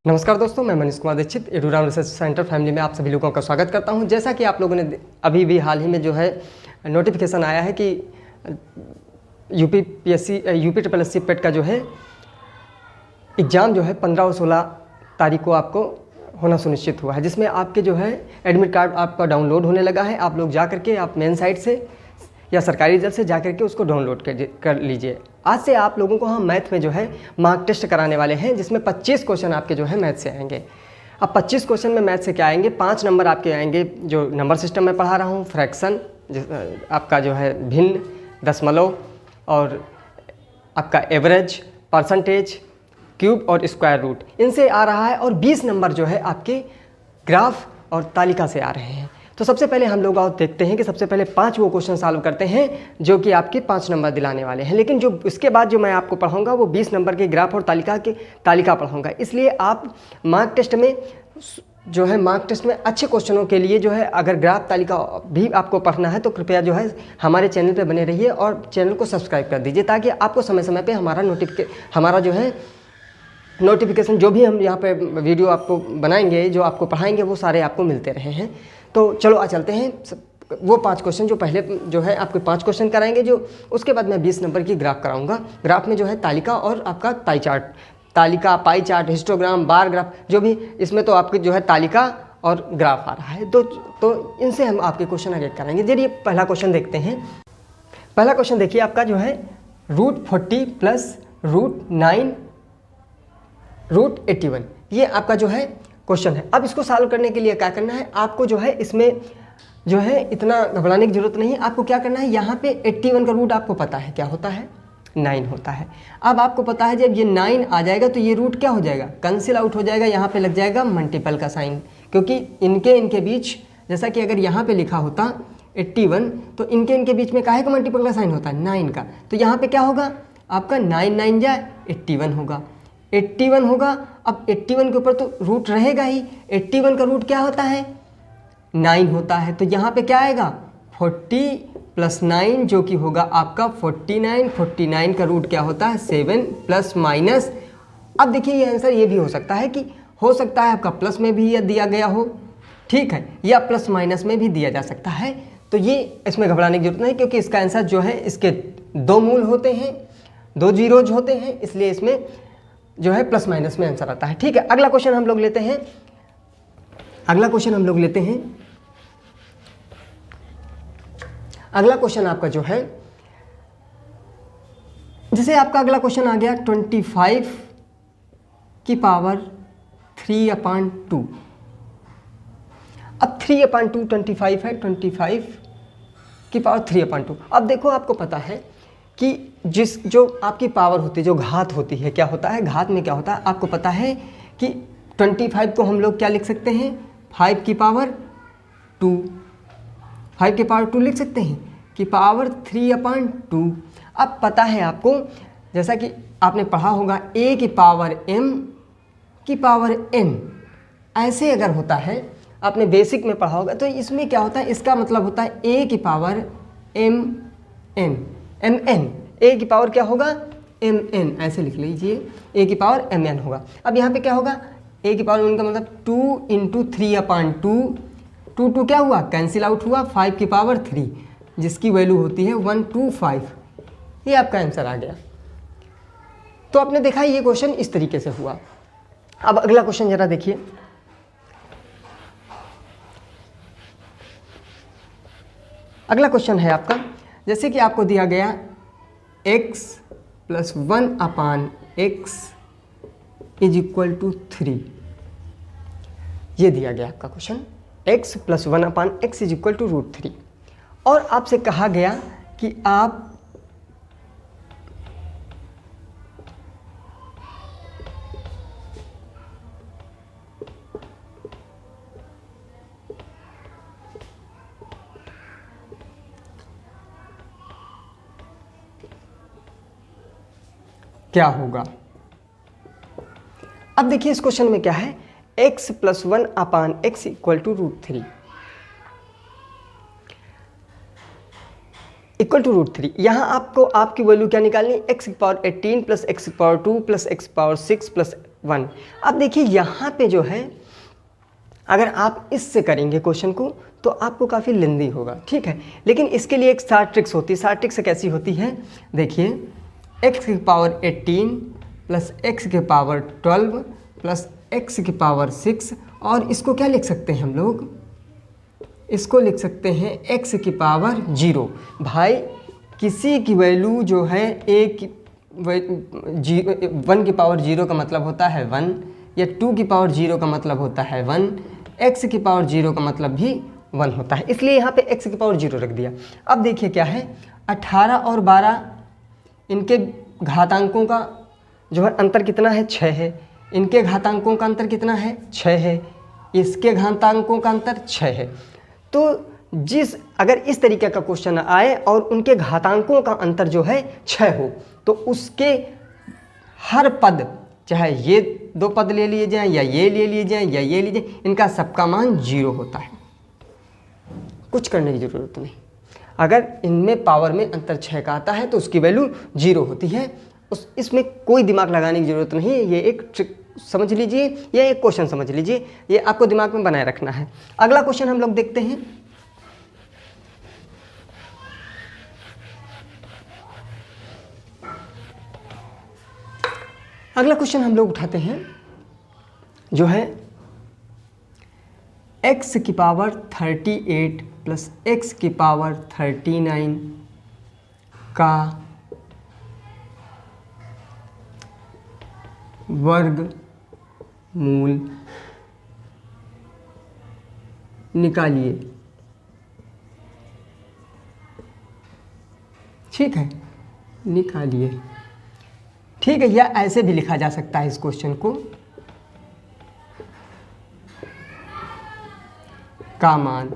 नमस्कार दोस्तों, मैं Manish Kumar Dixit Eduram research centre family में आप सभी लोगों का स्वागत करता हूं। जैसा कि आप लोगों ने अभी भी हाल ही में जो है नोटिफिकेशन आया है कि यूपी ट्रिपल एस सी पेट का जो है एग्ज़ाम जो है 15 और 16 तारीख को आपको होना सुनिश्चित हुआ है, जिसमें आपके जो है एडमिट कार्ड आपका डाउनलोड होने लगा है। आप लोग जा करके आप मेन साइट से या सरकारी रिजल्ट से जा करके उसको डाउनलोड कर लीजिए। आज से आप लोगों को हम मैथ में जो है मार्क टेस्ट कराने वाले हैं, जिसमें 25 क्वेश्चन आपके जो है मैथ से आएंगे। अब 25 क्वेश्चन में मैथ से क्या आएंगे, 5 नंबर आपके आएंगे जो नंबर सिस्टम में पढ़ा रहा हूँ, फ्रैक्शन आपका जो है भिन्न, दशमलव और आपका एवरेज, परसेंटेज, क्यूब और स्क्वायर रूट, इनसे आ रहा है। और 20 नंबर जो है आपके ग्राफ और तालिका से आ रहे हैं। तो सबसे पहले हम लोग और देखते हैं कि सबसे पहले 5 वो क्वेश्चन सॉल्व करते हैं जो कि आपके 5 नंबर दिलाने वाले हैं। लेकिन जो इसके बाद जो मैं आपको पढ़ाऊंगा वो 20 नंबर के ग्राफ और तालिका पढ़ाऊंगा। इसलिए आप मार्क टेस्ट में अच्छे क्वेश्चनों के लिए जो है अगर ग्राफ तालिका भी आपको पढ़ना है तो कृपया जो है हमारे चैनल पर बने रहिए और चैनल को सब्सक्राइब कर दीजिए, ताकि आपको समय समय पर हमारा जो है नोटिफिकेशन, जो भी हम यहाँ पे वीडियो आपको बनाएंगे, जो आपको पढ़ाएंगे, वो सारे आपको मिलते रहे हैं। तो चलो आ चलते हैं। वो 5 क्वेश्चन जो पहले जो है आपके 5 क्वेश्चन कराएंगे, जो उसके बाद मैं 20 नंबर की ग्राफ कराऊंगा। ग्राफ में जो है तालिका और आपका पाई चार्ट, तालिका, pie chart, histogram, bar graph, जो भी इसमें तो आपकी जो है तालिका और ग्राफ आ रहा है। तो इनसे हम आपके क्वेश्चन आगे कराएंगे। चलिए पहला क्वेश्चन देखते हैं। पहला क्वेश्चन देखिए आपका जो है √40 प्लस √9 √81, ये आपका जो है क्वेश्चन है। अब इसको सॉल्व करने के लिए क्या करना है, आपको जो है इसमें जो है इतना घबराने की जरूरत नहीं है। आपको क्या करना है, यहाँ पे 81 का रूट आपको पता है क्या होता है, 9 होता है। अब आपको पता है जब ये 9 आ जाएगा तो ये रूट क्या हो जाएगा, कैंसिल आउट हो जाएगा। यहाँ पे लग जाएगा मल्टीपल का साइन, क्योंकि इनके बीच, जैसा कि अगर यहाँ पे लिखा होता 81 तो इनके बीच में काहे का मल्टीपल का साइन होता है, 9 का। तो यहाँ पे क्या होगा आपका 9 9 जाए 81 होगा, 81 होगा। अब 81 के ऊपर तो रूट रहेगा ही। 81 का रूट क्या होता है, 9 होता है। तो यहाँ पे क्या आएगा 40 प्लस 9 जो कि होगा आपका 49। 49 का रूट क्या होता है 7 प्लस माइनस। अब देखिए ये आंसर ये भी हो सकता है कि हो सकता है आपका प्लस में भी दिया गया हो, ठीक है, या प्लस माइनस में भी दिया जा सकता है। तो ये इसमें घबराने की जरूरत नहीं, क्योंकि इसका आंसर जो है इसके 2 मूल होते हैं, 2 जीरोज होते हैं, इसलिए इसमें जो है प्लस माइनस में आंसर आता है। ठीक है, अगला क्वेश्चन हम लोग लेते हैं। अगला क्वेश्चन आपका जो है, जैसे आपका अगला क्वेश्चन आ गया 25 की पावर 3/2। अब 3/2 25 है, 25 की पावर 3/2। अब देखो आपको पता है कि जो आपकी पावर होती है, जो घात होती है, क्या होता है घात में क्या होता है, आपको पता है कि 25 को हम लोग क्या लिख सकते हैं, 5 की पावर 2, 5 की पावर 2 लिख सकते हैं कि पावर 3/2। अब पता है आपको, जैसा कि आपने पढ़ा होगा a की पावर m की पावर n, ऐसे अगर होता है, आपने बेसिक में पढ़ा होगा, तो इसमें क्या होता है, इसका मतलब होता है a की पावर mn, a की पावर क्या होगा mn, ऐसे लिख लीजिए, a की पावर mn होगा। अब यहाँ पे क्या होगा, a की पावर उनका मतलब 2 इंटू 3/2, 2 क्या हुआ कैंसिल आउट हुआ, 5 की पावर 3 जिसकी वैल्यू होती है 125। ये आपका आंसर आ गया। तो आपने देखा ये क्वेश्चन इस तरीके से हुआ। अब अगला क्वेश्चन जरा देखिए। अगला क्वेश्चन है आपका, जैसे कि आपको दिया गया x plus 1/x is equal to 3, ये दिया गया आपका question, x plus 1/x is equal to √3। और आपसे कहा गया कि आप क्या होगा। अब देखिए इस क्वेश्चन में क्या है, x plus 1/x equal to √3, equal to √3। यहाँ आपको आपकी वैल्यू क्या निकालनी, x की पावर 18 प्लस x की पावर 2 प्लस x की पावर 6 प्लस 1। अब देखिए यहाँ पे जो है अगर आप इससे करेंगे क्वेश्चन को तो आपको काफ़ी लेंदी होगा, ठीक है। लेकिन इसके लिए एक शार्ट ट्रिक्स होती है। शार्ट ट्रिक्स कैसी होती है, देखिए x की पावर 18 प्लस x की पावर 12 प्लस x की पावर 6, और इसको क्या लिख सकते हैं हम लोग, इसको लिख सकते हैं x की पावर 0। भाई किसी की वैल्यू जो है एक 1 की पावर 0 का मतलब होता है 1, या 2 की पावर 0 का मतलब होता है 1, x की पावर 0 का मतलब भी 1 होता है, इसलिए यहाँ पे x की पावर 0 रख दिया। अब देखिए क्या है, 18 और 12 इनके घातांकों का जो है अंतर कितना है, 6 है। इनके घातांकों का अंतर कितना है, 6 है। इसके घातांकों का अंतर 6 है। तो अगर इस तरीके का क्वेश्चन आए और उनके घातांकों का अंतर जो है 6 हो, तो उसके हर पद, चाहे ये 2 पद ले लिए जाएं या ये ले लिए जाएं या ये लीजिए, इनका सबका मान 0 होता है। कुछ करने की ज़रूरत नहीं। अगर इनमें पावर में अंतर 6 का आता है तो उसकी वैल्यू 0 होती है। इसमें कोई दिमाग लगाने की ज़रूरत नहीं है। ये एक ट्रिक समझ लीजिए, या एक क्वेश्चन समझ लीजिए, ये आपको दिमाग में बनाए रखना है। अगला क्वेश्चन हम लोग देखते हैं। अगला क्वेश्चन हम लोग उठाते हैं जो है x की पावर 38 प्लस x की पावर 39 का वर्गमूल निकालिए। ठीक है, निकालिए। ठीक है, या ऐसे भी लिखा जा सकता है इस क्वेश्चन को, का मान।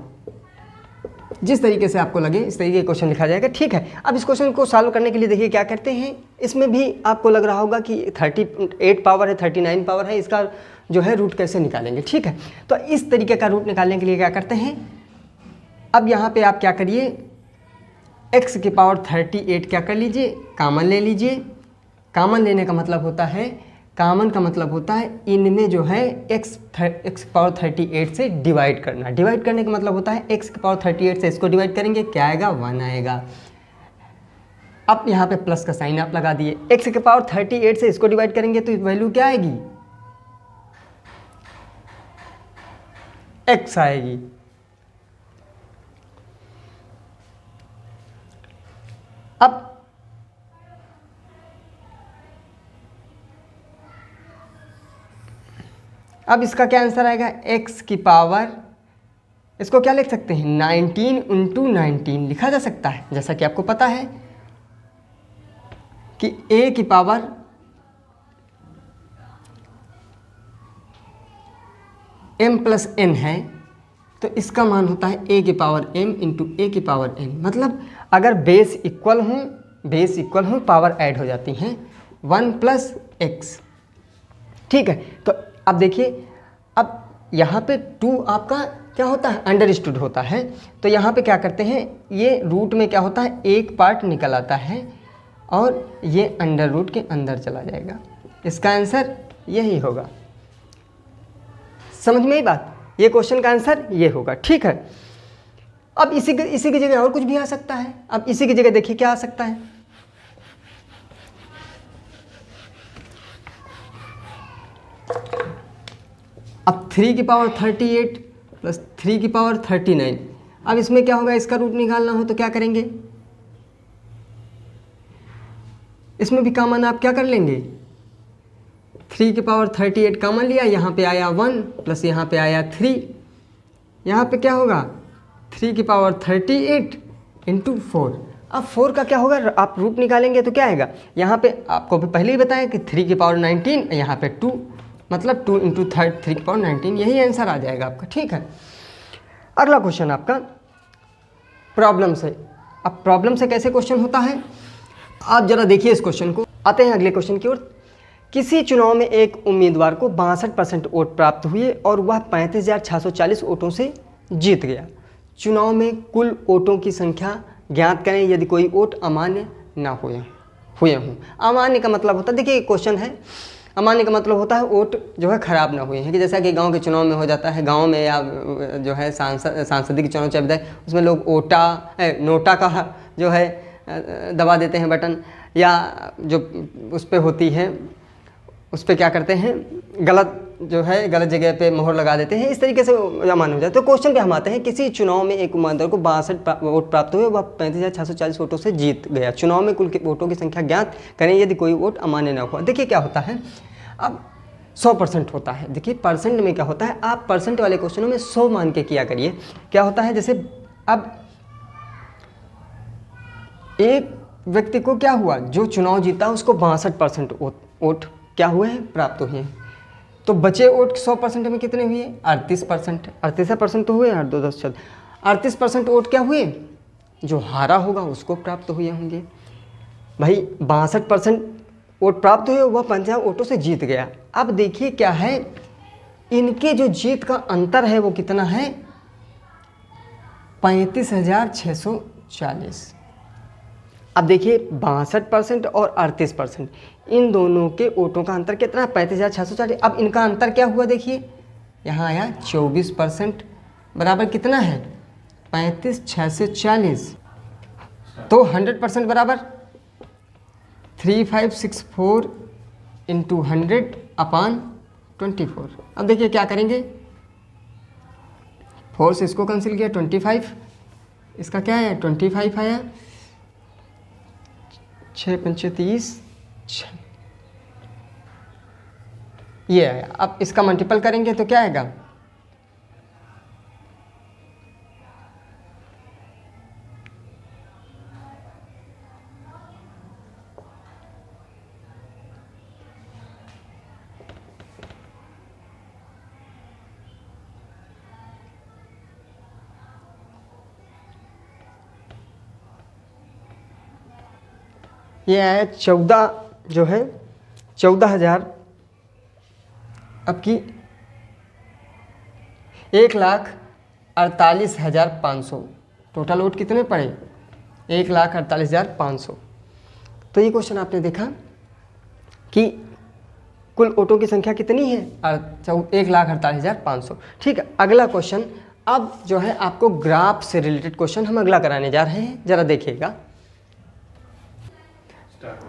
जिस तरीके से आपको लगे इस तरीके का क्वेश्चन लिखा जाएगा, ठीक है। अब इस क्वेश्चन को सॉल्व करने के लिए देखिए क्या करते हैं। इसमें भी आपको लग रहा होगा कि 38 पावर है, 39 पावर है, इसका जो है रूट कैसे निकालेंगे, ठीक है। तो इस तरीके का रूट निकालने के लिए क्या करते हैं, अब यहाँ पे आप क्या करिए, x की पावर 38 क्या कर लीजिए, कामन ले लीजिए। कामन लेने का मतलब होता है, कामन का मतलब होता है इनमें जो है x पावर 38 से डिवाइड करना। डिवाइड करने का मतलब होता है x की पावर 38 से इसको डिवाइड करेंगे, क्या आएगा, 1 आएगा। अब यहाँ पे प्लस का साइन आप लगा दिए। x की पावर 38 से इसको डिवाइड करेंगे तो वैल्यू क्या आएगी, x आएगी। अब इसका क्या आंसर आएगा, x की पावर, इसको क्या लिख सकते हैं, 19 × 19 लिखा जा सकता है। जैसा कि आपको पता है कि a की पावर m प्लस n है, तो इसका मान होता है a की पावर m × a की पावर n। मतलब अगर बेस इक्वल हों पावर ऐड हो जाती हैं, 1 + x, ठीक है। तो अब देखिए, अब यहाँ पे 2 आपका क्या होता है, अंडरस्टूड होता है। तो यहाँ पे क्या करते हैं, ये रूट में क्या होता है, एक पार्ट निकल आता है और ये अंडर रूट के अंदर चला जाएगा। इसका आंसर यही होगा। समझ में आई बात, ये क्वेश्चन का आंसर ये होगा, ठीक है। अब इसी की जगह और कुछ भी आ सकता है। अब इसी की जगह देखिए क्या आ सकता है, अब 3 की पावर 38 प्लस 3 की पावर 39। अब इसमें क्या होगा, इसका रूट निकालना हो तो क्या करेंगे, इसमें भी कॉमन आप क्या कर लेंगे, 3 की पावर 38 कॉमन लिया, यहाँ पे आया 1 प्लस यहाँ पे आया 3, यहाँ पे क्या होगा, 3 की पावर 38 × 4। अब 4 का क्या होगा, आप रूट निकालेंगे तो क्या आएगा, यहाँ पे आपको भी पहले ही बताया कि 3 की पावर 19, यहाँ पे 2, मतलब 2 × 3 की पावर 19, यही आंसर आ जाएगा आपका, ठीक है। अगला क्वेश्चन आपका प्रॉब्लम से। अब प्रॉब्लम से कैसे क्वेश्चन होता है, आप जरा देखिए इस क्वेश्चन को। आते हैं अगले क्वेश्चन की ओर। किसी चुनाव में एक उम्मीदवार को 62% वोट प्राप्त हुए और वह 35,640 वोटों से जीत गया। चुनाव में कुल वोटों की संख्या ज्ञात करें यदि कोई वोट अमान्य ना हुए हों। अमान्य का मतलब होता है, देखिए क्वेश्चन है अमान्य का मतलब होता है वोट जो है खराब ना हुए हैं, कि जैसा कि गांव के चुनाव में हो जाता है, गांव में या जो है सांसदीय चुनाव चल रहा है उसमें लोग नोटा का जो है दबा देते हैं बटन, या जो उस पर होती है उस पर क्या करते हैं गलत जगह पे मोहर लगा देते हैं, इस तरीके से अमान्य हो जाता है। तो क्वेश्चन पे हम आते हैं, किसी चुनाव में एक उम्मीदवार को 62 वोट प्राप्त हुए, वह 35,640 वोटों से जीत गया। चुनाव में कुल वोटों की संख्या ज्ञात करें यदि कोई वोट अमान्य न हुआ। देखिए क्या होता है, अब 100% होता है। देखिए परसेंट में क्या होता है, आप परसेंट वाले क्वेश्चनों में 100 मान के किया करिए। क्या होता है, जैसे अब एक व्यक्ति को क्या हुआ, जो चुनाव जीता उसको 62% वोट क्या हुए हैं, प्राप्त हुए हैं। तो बचे वोट 100% में कितने हुए, 38%। 38% तो हुए, 8 2 10 14, 38% वोट क्या हुए, जो हारा होगा उसको प्राप्त हुए होंगे। भाई 62% वोट प्राप्त हुए, वह 50 वोटों से जीत गया। अब देखिए क्या है, इनके जो जीत का अंतर है वो कितना है, 35,640। अब देखिए 62% और 38%, इन दोनों के वोटों का अंतर कितना है, 35,640। अब इनका अंतर क्या हुआ, देखिए यहाँ आया 24% बराबर कितना है, 35,640। तो 100% बराबर 3564 इंटू 100/24। अब देखिए क्या करेंगे, 4 से इसको कैंसिल किया, 25, इसका क्या है 25 आया, 6 पंचे 30, ये आया। अब इसका मल्टीपल करेंगे तो क्या आएगा, ये आया 14 जो है 14,000। अब की 1,48,500 टोटल वोट कितने पड़े, 1,48,500। तो ये क्वेश्चन आपने देखा कि कुल वोटों की संख्या कितनी है, 1,48,500। ठीक है, अगला क्वेश्चन अब जो है आपको ग्राफ से रिलेटेड क्वेश्चन हम अगला कराने जा रहे हैं, जरा देखिएगा।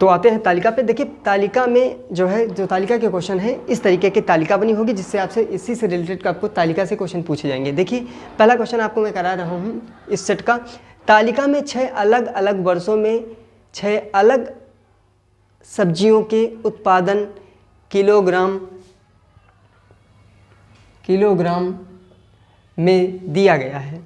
तो आते हैं तालिका पे। देखिए तालिका में जो है, जो तालिका के क्वेश्चन है इस तरीके की तालिका बनी होगी, जिससे आपसे इसी से रिलेटेड आपको तालिका से क्वेश्चन पूछे जाएंगे। देखिए पहला क्वेश्चन आपको मैं करा रहा हूँ इस सेट का, तालिका में 6 अलग अलग वर्षों में 6 अलग सब्जियों के उत्पादन किलोग्राम में दिया गया है।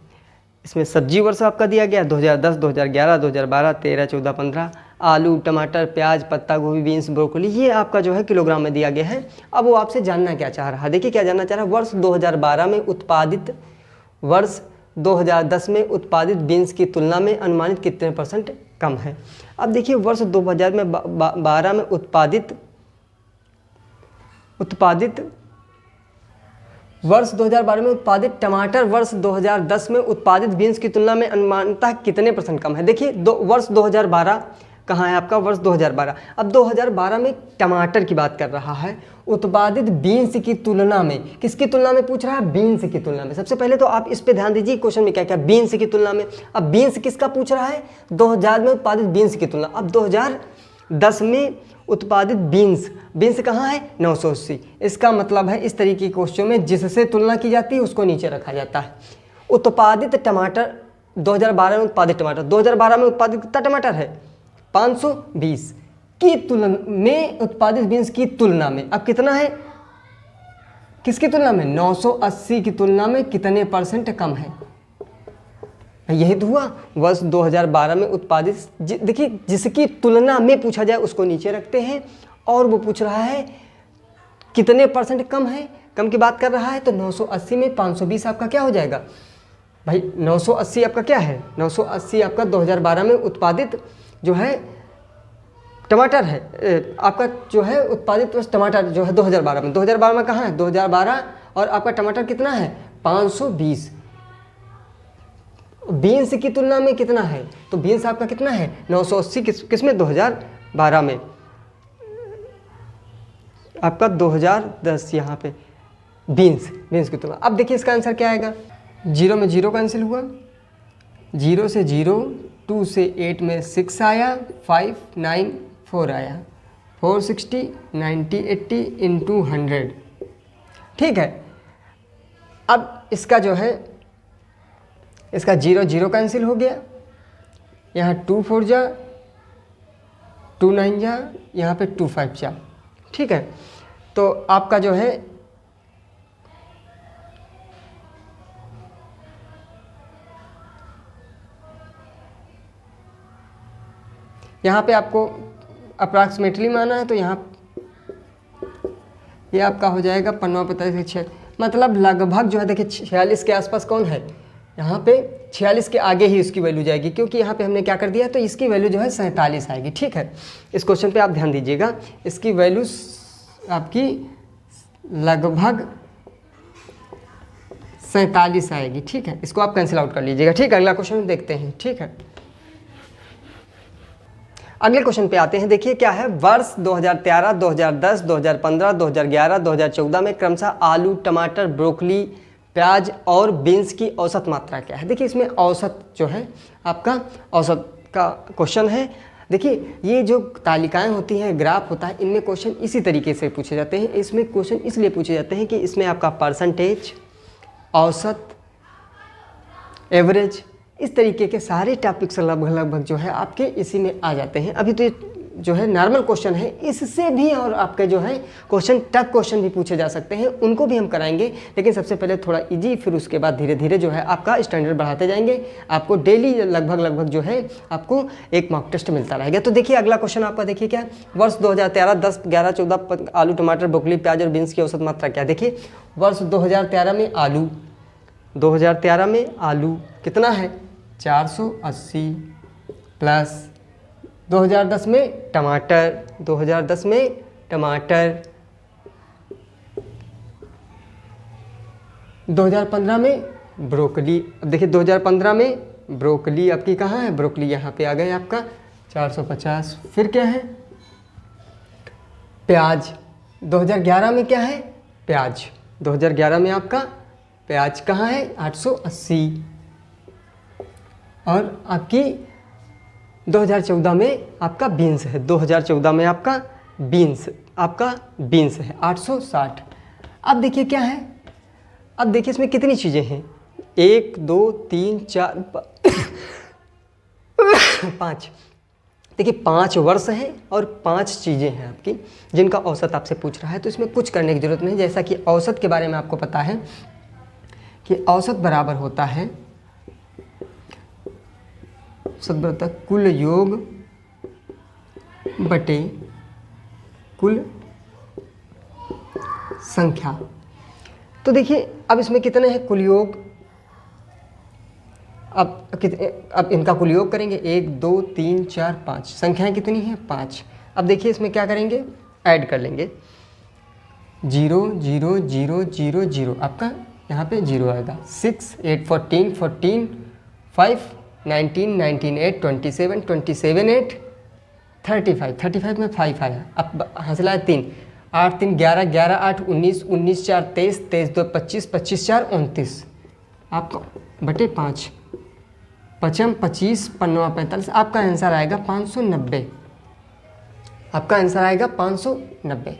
इसमें सब्जी वर्ष आपका दिया गया 2010, 2011, 2012, 13, 14, 15। आलू, टमाटर, प्याज, पत्ता गोभी, बीन्स, ब्रोकली, ये आपका जो है किलोग्राम में दिया गया है। अब वो आपसे जानना क्या चाह रहा है, देखिए क्या जानना चाह रहा है, वर्ष 2012 में उत्पादित, वर्ष 2010 में उत्पादित बीन्स की तुलना में अनुमानित कितने % कम है। अब देखिए वर्ष 2012 में उत्पादित वर्ष 2012 में उत्पादित टमाटर वर्ष 2010 में उत्पादित बीन्स की तुलना में अनुमानतः कितने % कम है। देखिए वर्ष 2012 कहाँ है आपका, वर्ष 2012। अब 2012 में टमाटर की बात कर रहा है, उत्पादित बीन्स की तुलना में, किसकी तुलना में पूछ रहा है, बीन्स की तुलना में। सबसे पहले तो आप इस पे ध्यान दीजिए, क्वेश्चन में क्या क्या, बीन्स की तुलना में। अब बीन्स किसका पूछ रहा है, 2000 में उत्पादित बीन्स की तुलना। अब 2010 में उत्पादित बीन्स कहाँ है, 980। इसका मतलब है इस तरीके के क्वेश्चन में जिससे तुलना की जाती है उसको नीचे रखा जाता है। उत्पादित टमाटर 2012 में उत्पादित टमाटर, 2012 में उत्पादित कितना टमाटर है, 520 की तुलना में उत्पादित बीन्स की तुलना में अब कितना है, किसकी तुलना में, 980 की तुलना में कितने % कम है। यही तो हुआ, वर्ष 2012 में उत्पादित, देखिए जिसकी तुलना में पूछा जाए उसको नीचे रखते हैं, और वो पूछ रहा है कितने % कम है, कम की बात कर रहा है, तो 980 में 520 आपका क्या हो जाएगा भाई, 980 आपका क्या है, 980 आपका 2012 में उत्पादित जो है टमाटर है, आपका जो है उत्पादित टमाटर जो है 2012 में, 2012 में कहाँ है, 2012, और आपका टमाटर कितना है, 520। बीन्स की तुलना में कितना है, तो बीन्स आपका कितना है, 980 किस में, 2012 में। आपका 2010 यहाँ पे बीन्स की तुलना। अब देखिए इसका आंसर क्या आएगा, 0 में 0 कैंसिल हुआ, 0 से 0, 2 से 8 में 6 आया, 5 9 4 आया, 460 90 80 इंटू 100। ठीक है, अब इसका जो है इसका 0 0 कैंसिल हो गया, यहाँ 2 4 जा, 2 9 जा, यहाँ पे 2 5 जा। ठीक है, तो आपका जो है यहाँ पे आपको अप्रॉक्सीमेटली माना है, तो यहाँ ये आपका हो जाएगा 15 45 6, मतलब लगभग जो है देखिए 46 के आसपास कौन है, यहाँ पे 46 के आगे ही इसकी वैल्यू जाएगी, क्योंकि यहाँ पे हमने क्या कर दिया, तो इसकी वैल्यू जो है 47 आएगी। ठीक है, इस क्वेश्चन पे आप ध्यान दीजिएगा, इसकी वैल्यू आपकी लगभग 47 आएगी। ठीक है, इसको आप कैंसिल आउट कर लीजिएगा। ठीक है, अगला क्वेश्चन देखते हैं। ठीक है, अगले क्वेश्चन पे आते हैं। देखिए क्या है, वर्ष 2013, 2010, 2015, 2011, 2014 में क्रमशः आलू, टमाटर, ब्रोकली, प्याज और बीन्स की औसत मात्रा क्या है। देखिए इसमें औसत जो है आपका औसत का क्वेश्चन है। देखिए ये जो तालिकाएं होती हैं, ग्राफ होता है, इनमें क्वेश्चन इसी तरीके से पूछे जाते हैं। इसमें क्वेश्चन इसलिए पूछे जाते हैं कि इसमें आपका परसेंटेज, औसत, एवरेज, इस तरीके के सारे टॉपिक्स लगभग जो है आपके इसी में आ जाते हैं। अभी तो ये जो है नॉर्मल क्वेश्चन है, इससे भी और आपके जो है क्वेश्चन टफ क्वेश्चन भी पूछे जा सकते हैं, उनको भी हम कराएंगे। लेकिन सबसे पहले थोड़ा इजी, फिर उसके बाद धीरे धीरे जो है आपका स्टैंडर्ड बढ़ाते जाएंगे। आपको डेली लगभग जो है आपको एक मॉक टेस्ट मिलता रहेगा। तो देखिए अगला क्वेश्चन आपका, देखिए क्या, वर्ष 2013, 10, 11, 14 आलू, टमाटर, ब्रोकली, प्याज और बीन्स की औसत मात्रा क्या है। देखिए वर्ष 2013 में आलू, 2013 में आलू कितना है 480, प्लस 2010 में टमाटर, 2010 में टमाटर, 2015 में ब्रोकली। अब देखिए 2015 में ब्रोकली आपकी कहाँ है, ब्रोकली यहाँ पे आ गए आपका 450। फिर क्या है, प्याज, 2011 में क्या है, प्याज, 2011 में आपका प्याज कहाँ है 880। और आपकी 2014 में आपका बीन्स है, 2014 में आपका बीन्स है 860। अब देखिए क्या है, अब देखिए इसमें कितनी चीज़ें हैं, 1 2 3 4 5। देखिए 5 वर्ष हैं और 5 चीज़ें हैं आपकी, जिनका औसत आपसे पूछ रहा है। तो इसमें कुछ करने की ज़रूरत नहीं, जैसा कि औसत के बारे में आपको पता है कि औसत बराबर होता है कुल योग बटे कुल संख्या। तो देखिए अब इसमें कितने हैं कुल योग, अब इनका कुल योग करेंगे 1 2 3 4 5, संख्याएं कितनी हैं 5। अब देखिए इसमें क्या करेंगे, ऐड कर लेंगे 0 0 0 0 0, आपका यहाँ पे 0 आएगा, 6 8 14 14 5 19 19 8 27 27 8 35 35 में 5 आया, अब हासिल आया 3 8 3 11 11 8 19 19 4 23 23 2 25 25 4 29, आपका बटे 5 पचम 25 15 45, आपका आंसर आएगा 590। आपका आंसर आएगा 590।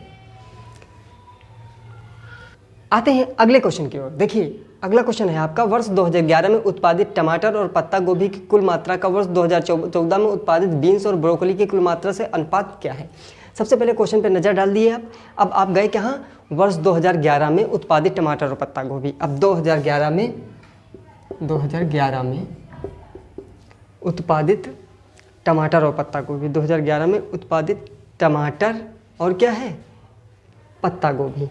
आते हैं अगले क्वेश्चन की ओर। देखिए अगला क्वेश्चन है आपका, वर्ष 2011 में उत्पादित टमाटर और पत्ता गोभी की कुल मात्रा का वर्ष 2014 में उत्पादित बीन्स और ब्रोकली की कुल मात्रा से अनुपात क्या है। सबसे पहले क्वेश्चन पे नज़र डाल दिए आप। अब आप गए कहाँ, वर्ष 2011 में उत्पादित टमाटर और पत्ता गोभी। अब 2011 में उत्पादित टमाटर और पत्ता गोभी, 2011 में उत्पादित टमाटर और क्या है पत्ता गोभी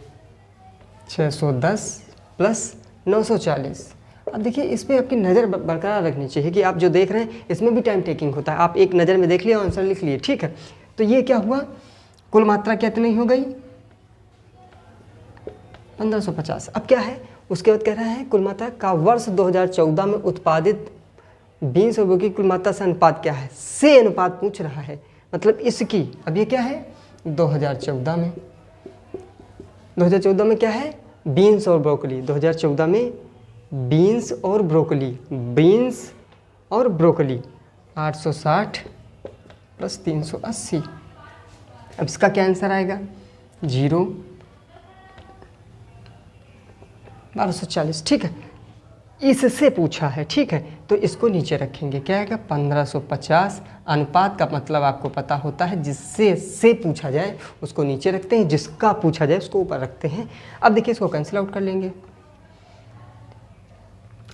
610 प्लस 940। अब देखिए इस पर आपकी नज़र बरकरार रखनी चाहिए कि आप जो देख रहे हैं इसमें भी टाइम टेकिंग होता है। आप एक नज़र में देख लिए और आंसर लिख लिए, ठीक है। तो ये क्या हुआ, कुल मात्रा कितनी हो गई 1550। अब क्या है, उसके बाद कह रहा है कुल मात्रा का वर्ष 2014 में उत्पादित बीन्स और ब्रोकली की कुल मात्रा से अनुपात क्या है। से अनुपात पूछ रहा है, मतलब इसकी। अब ये क्या है 2014 में, 2014 में क्या है, बीन्स और ब्रोकली। 2014 में बीन्स और ब्रोकली, बीन्स और ब्रोकली 860 प्लस 380। अब इसका क्या आंसर आएगा, 0 1240। ठीक है, इससे पूछा है। ठीक है, तो इसको नीचे रखेंगे, क्या आएगा 1550। अनुपात का मतलब आपको पता होता है, जिससे से पूछा जाए उसको नीचे रखते हैं, जिसका पूछा जाए उसको ऊपर रखते हैं। अब देखिए इसको कैंसिल आउट कर लेंगे।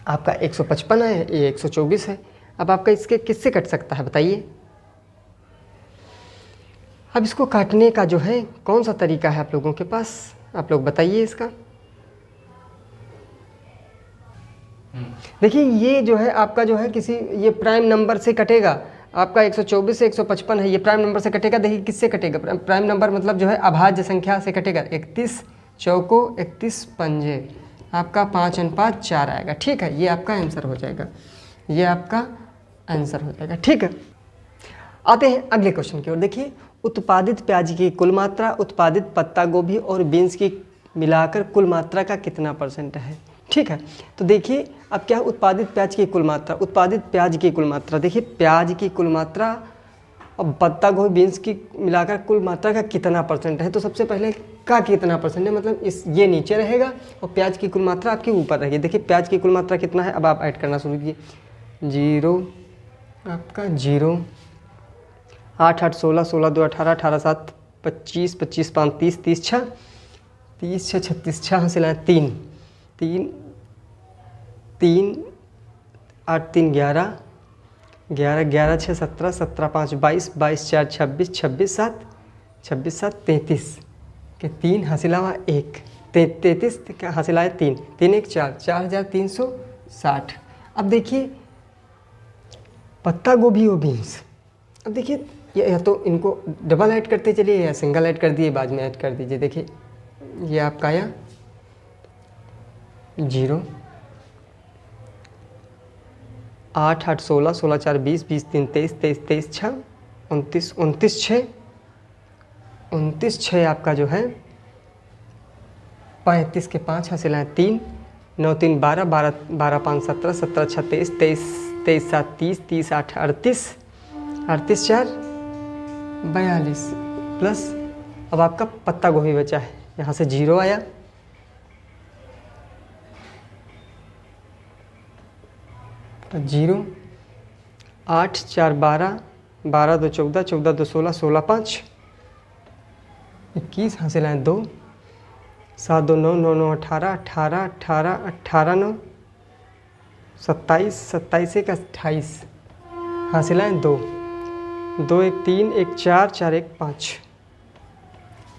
आपका 155 है, ये 124 है। अब आपका इसके किससे कट सकता है बताइए। अब इसको काटने का जो है कौन सा तरीका है आप लोगों के पास, आप लोग बताइए इसका। देखिए ये जो है आपका जो है किसी ये प्राइम नंबर से कटेगा। आपका 124 से 155 है, ये प्राइम नंबर से कटेगा। देखिए किससे कटेगा, प्राइम नंबर मतलब जो है अभाज्य संख्या से कटेगा। 31 चौको 31 पंजे, आपका 5/4 आएगा। ठीक है, ये आपका आंसर हो जाएगा, ये आपका आंसर हो जाएगा। ठीक है, आते हैं अगले क्वेश्चन की ओर। देखिए उत्पादित प्याज की कुल मात्रा, उत्पादित पत्ता गोभी और बीन्स की मिलाकर कुल मात्रा का कितना % है। ठीक है, तो देखिए अब क्या है, उत्पादित प्याज की कुल मात्रा, उत्पादित प्याज की कुल मात्रा। देखिए प्याज की कुल मात्रा और पत्ता गोभी बीन्स की मिलाकर कुल मात्रा का कितना % है। तो सबसे पहले का कितना % है, मतलब इस ये नीचे रहेगा और प्याज की कुल मात्रा आपके ऊपर रहेगी। देखिए प्याज की कुल मात्रा कितना है, अब आप ऐड करना शुरू कीजिए। 0 आपका 0 8 8 16 16 2 18 18 7 25 25 5 30 30 6 30 6 36 6 से लाए 3 3 3 8 3 11 11 11 6 17 17 5 22 22 4 26 26 7 26 7 33 के 3 हासिलावा 1 33 हासिलाए 3 3 1 4 4360। अब देखिए पत्ता गोभी और बीन्स, अब देखिए या तो इनको डबल ऐड करते चलिए या सिंगल ऐड कर दिए, बाद में ऐड कर दीजिए। देखिए ये आपका आया 0 8 8 16 16 4 20 20 3 23 23 23 6 29 29 6 29 6 आपका जो है 35 के 5 हासिलाएँ 3 9 3 12 12 12 5 17 17 6 23 23 23 7 30 30 8 38 38 4 42 प्लस अब आपका पत्ता गोभी बचा है, यहाँ से 0 आया, तो 0 8 4 12 12 2 14 14 2 16 16 5 21 हासिलाएँ 2 7 2 9 9 9 18 18 18 18 9 27 27 1 28 हासिलाएँ 2 2 1 3 1 4 4 1 5,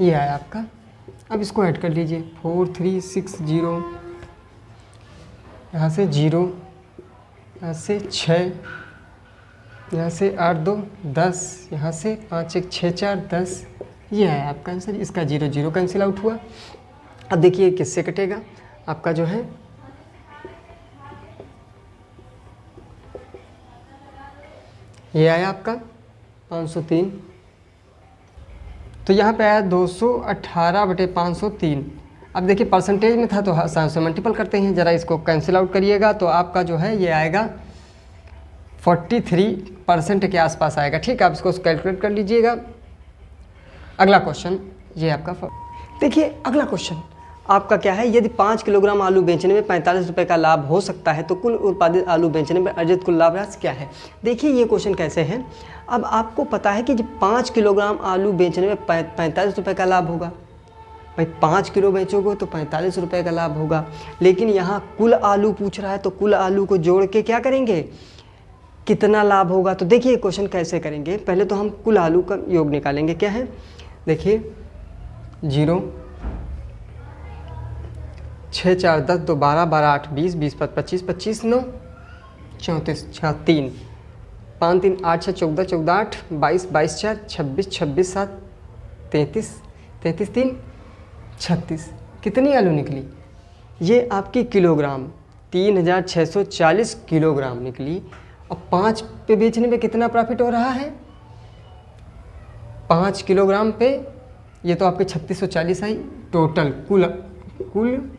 ये आया आपका। अब इसको ऐड कर लीजिए 4 3 6 0, यहाँ से 0, यहाँ से 6, यहाँ से 8 2 10, यहाँ से 5 1 6 4 10, ये है आपका आंसर। इसका 0 0 कैंसिल आउट हुआ। अब देखिए किससे कटेगा, आपका जो है ये आया आपका 503, तो यहाँ पे आया 218/503। अब देखिए परसेंटेज में था तो 7 से मल्टीपल करते हैं, ज़रा इसको कैंसिल आउट करिएगा तो आपका जो है ये आएगा 43% के आसपास आएगा। ठीक है, आप इसको कैलकुलेट कर लीजिएगा। अगला क्वेश्चन ये आपका, देखिए अगला क्वेश्चन आपका क्या है, यदि 5 किलोग्राम आलू बेचने में 45 रुपये का लाभ हो सकता है तो कुल उत्पादित आलू बेचने में अर्जित कुल लाभ राशि क्या है। देखिए ये क्वेश्चन कैसे है, अब आपको पता है कि जब 5 किलोग्राम आलू बेचने में 45 रुपये का लाभ होगा, भाई 5 किलो बेचोगे तो 45 रुपये का लाभ होगा, लेकिन यहाँ कुल आलू पूछ रहा है तो कुल आलू को जोड़ के क्या करेंगे, कितना लाभ होगा। तो देखिए क्वेश्चन कैसे करेंगे, पहले तो हम कुल आलू का योग निकालेंगे। क्या है, देखिए 0 6 4 10 2 12 12 8 20 20 25 25 9 34 6 3 5 3 8 6 14 14 8 22 22 4 26 26 7 33 33 3 36, कितनी आलू निकली, ये आपकी किलोग्राम 3640 किलोग्राम निकली। और 5 पे बेचने पे कितना प्रॉफिट हो रहा है, 5 किलोग्राम पे ये तो आपके 3640 आई, टोटल कुल कुल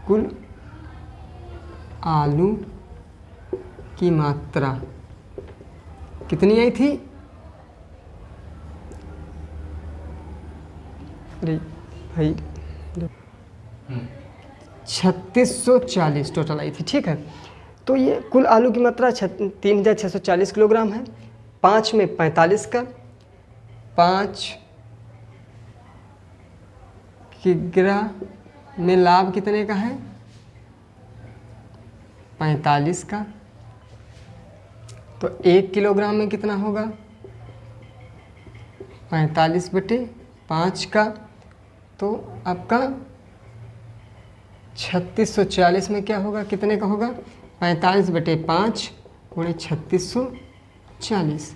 कुल आलू की मात्रा कितनी आई थी? अरे भाई 3640 टोटल आई थी। ठीक है, तो ये कुल आलू की मात्रा 3640 किलोग्राम है। 5 में 45 का, 5 किग्रा में लाभ कितने का है? 45 का। तो 1 किलोग्राम में कितना होगा? 45/5 का। तो आपका 3640 में क्या होगा, कितने का होगा? 45/5 गुणे 3640।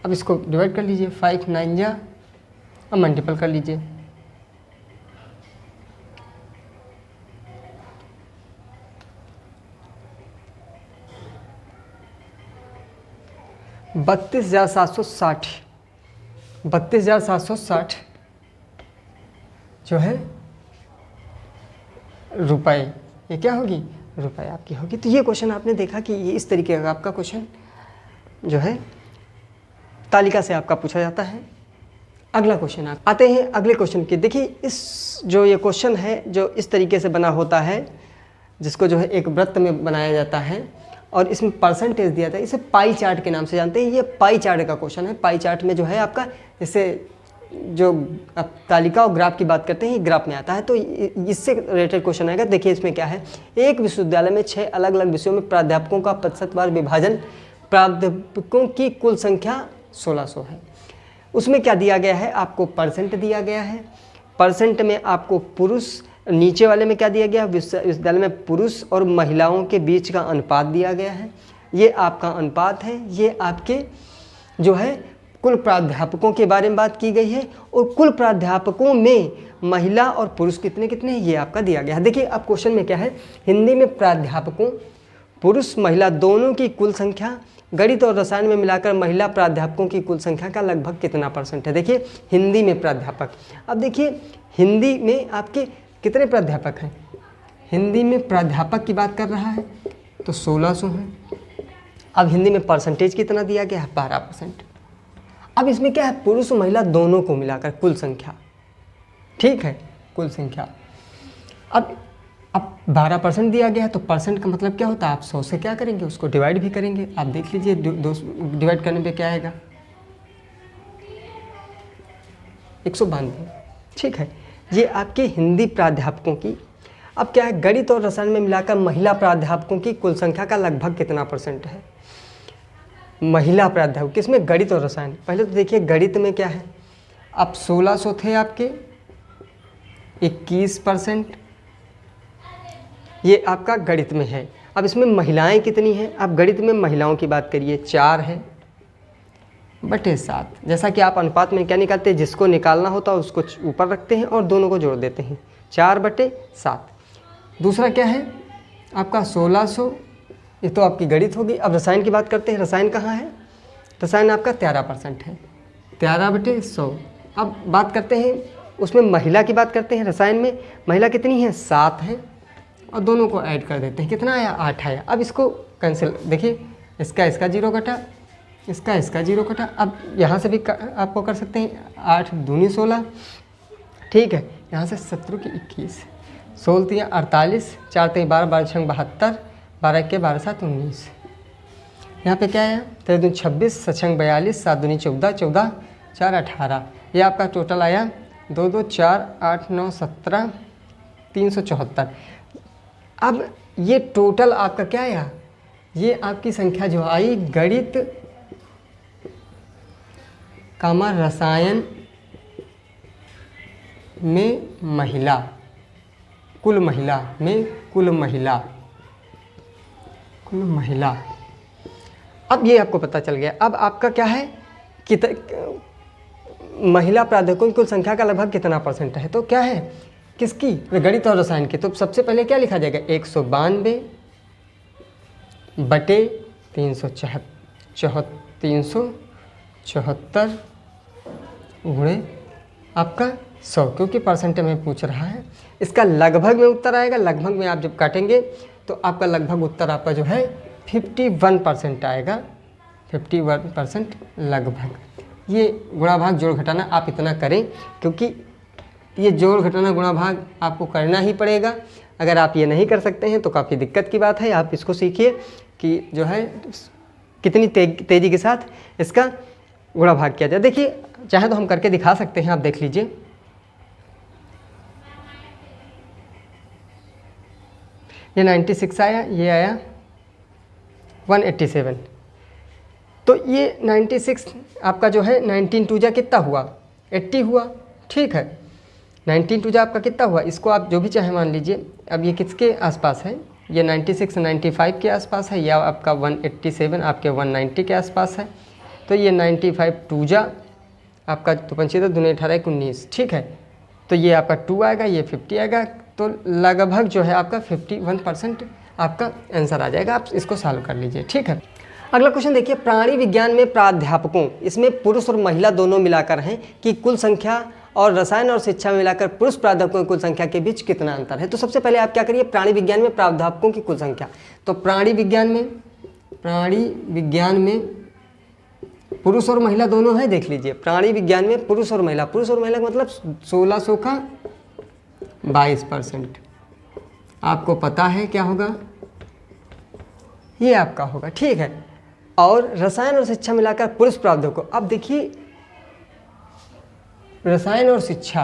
अब इसको डिवाइड कर लीजिए, 5 9 जा, अब मल्टीपल कर लीजिए। बत्तीस 32,760 जो है रुपए, ये क्या होगी? रुपए आपकी होगी। तो ये क्वेश्चन आपने देखा कि ये इस तरीके का आपका क्वेश्चन जो है तालिका से आपका पूछा जाता है। अगला क्वेश्चन आते हैं अगले क्वेश्चन के। देखिए इस जो ये क्वेश्चन है जो इस तरीके से बना होता है, जिसको जो है एक वृत्त में बनाया जाता है और इसमें परसेंटेज दिया था। इसे पाई चार्ट के नाम से जानते हैं। ये पाई चार्ट का क्वेश्चन है। पाई चार्ट में जो है आपका जैसे जो आप तालिका और ग्राफ की बात करते हैं, ये ग्राफ में आता है। तो इससे रिलेटेड क्वेश्चन आएगा। देखिए इसमें क्या है, एक विश्वविद्यालय में 6 अलग अलग विषयों में प्राध्यापकों का प्रतिशतवार विभाजन, प्राध्यापकों की कुल संख्या 1600 है। उसमें क्या दिया गया है? आपको परसेंट दिया गया है। परसेंट में आपको पुरुष, नीचे वाले में क्या दिया गया? विश्वविद्यालय में पुरुष और महिलाओं के बीच का अनुपात दिया गया है। ये आपका अनुपात है। ये आपके जो है कुल प्राध्यापकों के बारे में बात की गई है और कुल प्राध्यापकों में महिला और पुरुष कितने कितने ये आपका दिया गया है। देखिए अब क्वेश्चन में क्या है, हिंदी में प्राध्यापकों पुरुष महिला दोनों की कुल संख्या, गणित और रसायन में मिलाकर महिला प्राध्यापकों की कुल संख्या का लगभग कितना परसेंट है। देखिए हिंदी में प्राध्यापक, अब देखिए हिंदी में आपके कितने प्राध्यापक हैं? हिंदी में प्राध्यापक की बात कर रहा है तो 1600 हैं। अब हिंदी में परसेंटेज कितना दिया गया है? 12%। अब इसमें क्या है, पुरुष और महिला दोनों को मिलाकर कुल संख्या, ठीक है, कुल संख्या। अब 12% दिया गया है तो परसेंट का मतलब क्या होता है? आप 100 से क्या करेंगे, उसको डिवाइड भी करेंगे। आप देख लीजिए डिवाइड करने पे क्या आएगा, 192। ठीक है, ये आपके हिंदी प्राध्यापकों की। अब क्या है, गणित और रसायन में मिलाकर महिला प्राध्यापकों की कुल संख्या का लगभग कितना परसेंट है? महिला प्राध्यापक किसमें? गणित और रसायन। पहले तो देखिए गणित में क्या है, अब 1600 थे आपके, 21% ये आपका गणित में है। अब इसमें महिलाएं कितनी हैं? आप गणित में महिलाओं की बात करिए, 4 है बटे 7। जैसा कि आप अनुपात में क्या निकालते हैं, जिसको निकालना होता है उसको ऊपर रखते हैं और दोनों को जोड़ देते हैं, 4/7। दूसरा क्या है आपका 1600, ये तो आपकी गणित होगी। अब रसायन की बात करते हैं, रसायन कहाँ है? रसायन आपका 13% है, 13/100। अब बात करते हैं उसमें महिला की बात करते हैं। रसायन में महिला कितनी है? 7 है और दोनों को ऐड कर देते हैं, कितना आया? 8 आया। अब इसको कैंसिल, देखिए इसका 0 कटा, इसका 0 कटा। अब यहाँ से भी आपको कर सकते हैं, 8 दूनी 16, ठीक है। यहाँ से 17 की 21, 16 48, 4 12, 12 6 72, 12 1 12 7 19। यहाँ पे क्या है, 13 दूनी 26, 7 6 42, 7 दूनी 14, 14 4 18। ये आपका टोटल आया 2 2 4 8 9 17, 374। अब ये टोटल आपका क्या आया, ये आपकी संख्या जो आई गणित कामा रसायन में महिला, कुल महिला में कुल महिला, कुल महिला। अब ये आपको पता चल गया। अब आपका क्या है कि महिला प्राध्यापकों की कुल संख्या का लगभग कितना परसेंट है, तो क्या है किसकी, गणित और रसायन की। तो सबसे पहले क्या लिखा जाएगा, 192 बटे 374, 74 गुणे आपका 100, क्योंकि परसेंट में पूछ रहा है। इसका लगभग में उत्तर आएगा। लगभग में आप जब काटेंगे तो आपका लगभग उत्तर आपका जो है 51% आएगा। 51% लगभग। ये गुणा भाग जोड़ घटाना आप इतना करें, क्योंकि ये जोड़ घटाना गुणा भाग आपको करना ही पड़ेगा। अगर आप ये नहीं कर सकते हैं तो काफ़ी दिक्कत की बात है। आप इसको सीखिए कि जो है कितनी तेज़ी के साथ इसका गुणा भाग किया जाए। देखिए, चाहे तो हम करके दिखा सकते हैं। आप देख लीजिए, ये 96 आया, ये आया 187। तो ये 96 आपका जो है 19 टू जा कितना हुआ, 80 हुआ। ठीक है, 19 टू जा आपका कितना हुआ, इसको आप जो भी चाहे मान लीजिए। अब ये किसके आसपास है, ये 96 95 के आसपास है, या आपका 187 आपके 190 के आसपास है। तो ये 95 टू जा आपका तो 75 दूनी 18 19। ठीक है, तो ये आपका 2 आएगा, ये 50 आएगा। तो लगभग जो है आपका 51% आपका आंसर आ जाएगा। आप इसको सॉल्व कर लीजिए। ठीक है, अगला क्वेश्चन देखिए, प्राणी विज्ञान में प्राध्यापकों, इसमें पुरुष और महिला दोनों मिलाकर हैं, कि कुल संख्या और रसायन और शिक्षा में मिलाकर पुरुष प्राध्यापकों की कुल संख्या के बीच कितना अंतर है। तो सबसे पहले आप क्या करिए, प्राणी विज्ञान में प्राध्यापकों की कुल संख्या। तो प्राणी विज्ञान में पुरुष और महिला दोनों है। देख लीजिए, प्राणी विज्ञान में पुरुष और महिला का मतलब 1600 का 22%। आपको पता है क्या होगा, ये आपका होगा। ठीक है, और रसायन और शिक्षा मिलाकर पुरुष प्राध्यापकों। अब देखिए, रसायन और शिक्षा,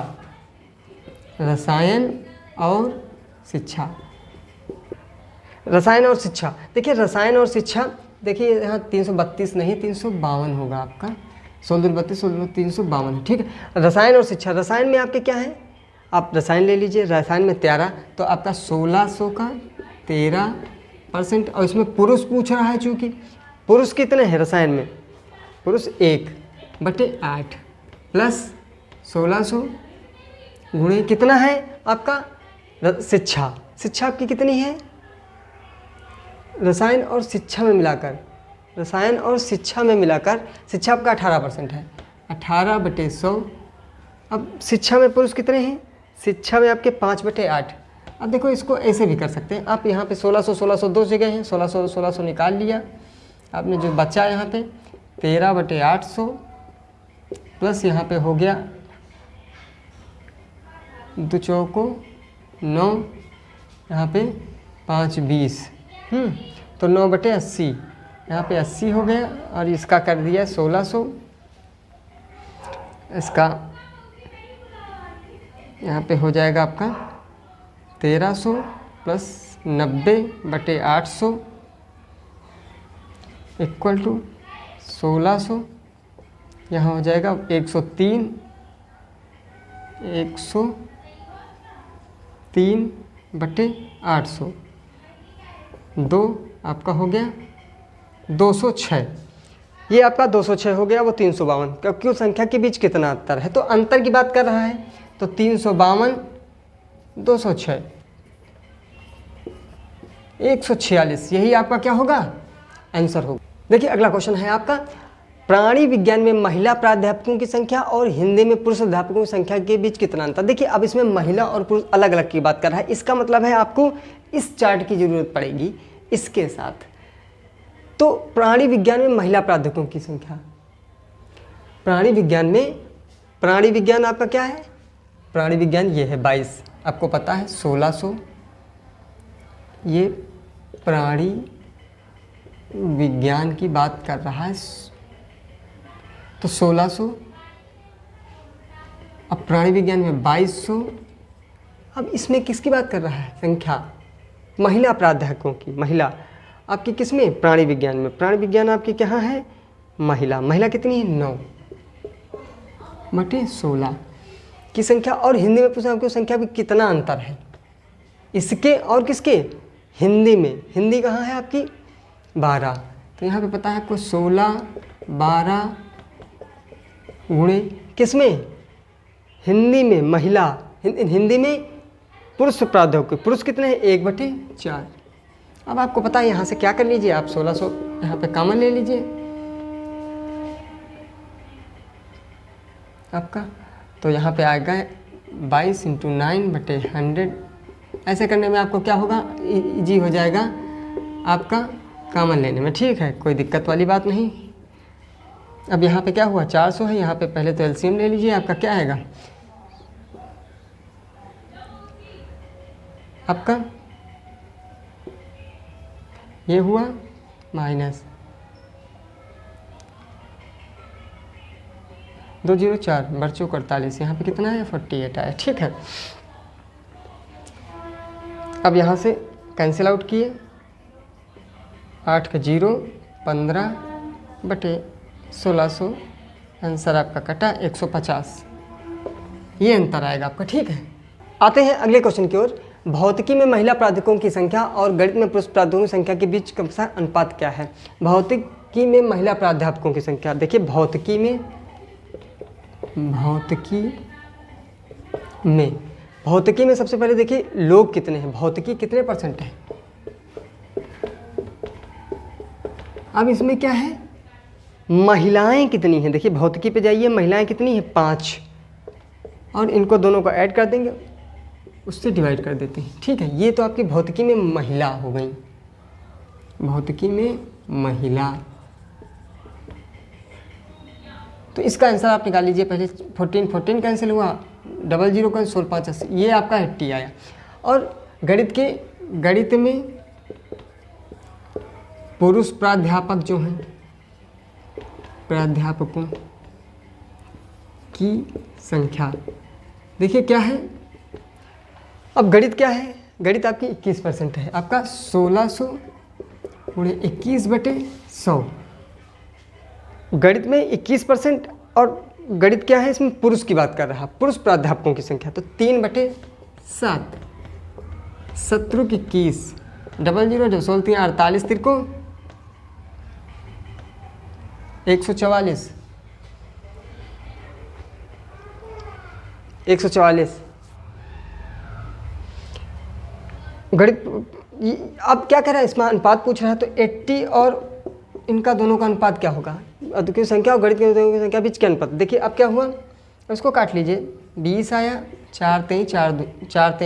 देखिए रसायन और शिक्षा, देखिए यहाँ 332 नहीं 352 होगा आपका। 1632 352 है। ठीक है, रसायन और शिक्षा, रसायन में आपके क्या है, आप रसायन ले लीजिए। रसायन में 13, तो आपका 1600 का 13%। और इसमें पुरुष पूछ रहा है, चूँकि पुरुष कितने हैं रसायन में, पुरुष 1/8 प्लस 1600 गुणे कितना है आपका शिक्षा आपकी कितनी है, रसायन और शिक्षा में मिलाकर शिक्षा आपका 18% है। 18/100। अब शिक्षा में पुरुष कितने हैं, शिक्षा में आपके 5/8। अब देखो, इसको ऐसे भी कर सकते हैं आप। यहाँ पे 1600 दो जगह हैं, 1600 निकाल लिया आपने, जो बचा यहाँ पे 13/800 प्लस यहाँ पे हो गया 2 चौको 9, यहाँ पे 5 20, तो 9/80, यहाँ पे 80 हो गया। और इसका कर दिया 1600, इसका यहाँ पे हो जाएगा आपका 1300 प्लस 90/800 इक्वल टू 1600, यहाँ हो जाएगा 103/800। 2 आपका हो गया 206। ये आपका 206 हो गया, वो 352। क्योंकि संख्या के बीच कितना अंतर है, तो अंतर की बात कर रहा है। तो 352 206 146, यही आपका क्या होगा, आंसर होगा। देखिए, अगला क्वेश्चन है आपका, प्राणी विज्ञान में महिला प्राध्यापकों की संख्या और हिंदी में पुरुष अध्यापकों की संख्या के बीच कितना अंतर। देखिए, अब इसमें महिला और पुरुष अलग अलग की बात कर रहा है। इसका मतलब है आपको इस चार्ट की जरूरत पड़ेगी इसके साथ। तो प्राणी विज्ञान में महिला प्राध्यापकों की संख्या, प्राणी विज्ञान आपका क्या है, प्राणी विज्ञान ये है 22, आपको पता है 1600, ये प्राणी विज्ञान की बात कर रहा है, तो 1600। अब प्राणी विज्ञान में 2200। अब इसमें किसकी बात कर रहा है, संख्या महिला प्राध्यापकों की। महिला आपकी किसमें, प्राणी विज्ञान में। प्राणी विज्ञान आपकी क्या है, महिला कितनी है, 9/16 की संख्या। और हिंदी में पूछा आपको संख्या में कितना अंतर है इसके और किसके, हिंदी में। हिंदी कहाँ है आपकी, 12। तो यहाँ पे पता है आपको 16/12 गुणे किसमें, हिंदी में महिला, हिंदी में पुरुष प्राध्यापक, पुरुष कितने हैं, 1/4। अब आपको पता है यहाँ से क्या कर लीजिए आप, 1600 यहाँ पे कॉमन ले लीजिए, आपका, तो यहाँ पे आएगा 22 × 9/100। ऐसे करने में आपको क्या होगा, इजी हो जाएगा आपका कॉमन लेने में, ठीक है, कोई दिक्कत वाली बात नहीं। अब यहाँ पे क्या हुआ, 400 है, यहाँ पे पहले तो एलसीएम ले लीजिए, आपका क्या आएगा, आपका ये हुआ माइनस 204 बर्चों 48, यहाँ पे कितना है 48 आया, ठीक है। अब यहाँ से कैंसिल आउट किए, 8 का 0 15/1600, आंसर आपका कटा 150, ये अंतर आएगा आपका, ठीक है। आते हैं अगले क्वेश्चन की ओर। भौतिकी में महिला प्राध्यापकों की संख्या और गणित में पुरुष प्राध्यापकों की संख्या के बीच क्रमशः अनुपात क्या है। भौतिकी में महिला प्राध्यापकों की संख्या, देखिए भौतिकी में सबसे पहले देखिए लोग कितने हैं, भौतिकी कितने % है। अब इसमें क्या है, महिलाएं कितनी हैं, देखिए भौतिकी पे जाइए, महिलाएं कितनी हैं 5, और इनको दोनों को ऐड कर देंगे, उससे डिवाइड कर देते हैं, ठीक है। ये तो आपकी भौतिकी में महिला हो गई, भौतिकी में महिला, तो इसका आंसर आप निकाल लीजिए। पहले 14 कैंसिल हुआ, 00 का 16 5 80, ये आपका 80 आया। और गणित में पुरुष प्राध्यापक जो हैं, प्राध्यापकों की संख्या देखिए क्या है। अब गणित क्या है, गणित आपकी 21% है, आपका 1600 × 21/100। गणित में 21%, और गणित क्या है, इसमें पुरुष की बात कर रहा, पुरुष प्राध्यापकों की संख्या, तो 3/7, 17 की 21, 00 जो 16 3 48 तिरको 144, 144। गणित अब क्या कह रहा है, इसमें अनुपात पूछ रहा है, तो 80 और इनका दोनों का अनुपात क्या होगा, की संख्या और गणित की संख्या बीच के अनुपात। देखिए अब क्या हुआ, इसको काट लीजिए, 20 आया, 4 3 4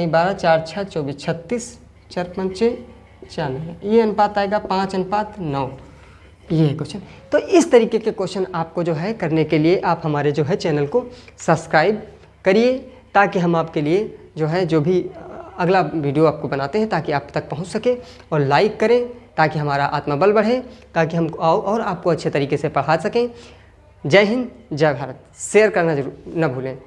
12, 4 6 24, 36, 4 5 94, ये अनुपात आएगा 5:9, ये है क्वेश्चन। तो इस तरीके के क्वेश्चन आपको जो है करने के लिए आप हमारे जो है चैनल को सब्सक्राइब करिए, ताकि हम आपके लिए जो है जो भी अगला वीडियो आपको बनाते हैं ताकि आप तक पहुंच सके, और लाइक करें ताकि हमारा आत्मबल बढ़े, ताकि हम और आपको अच्छे तरीके से पढ़ा सकें। जय हिंद, जय भारत। शेयर करना जरूर न भूलें।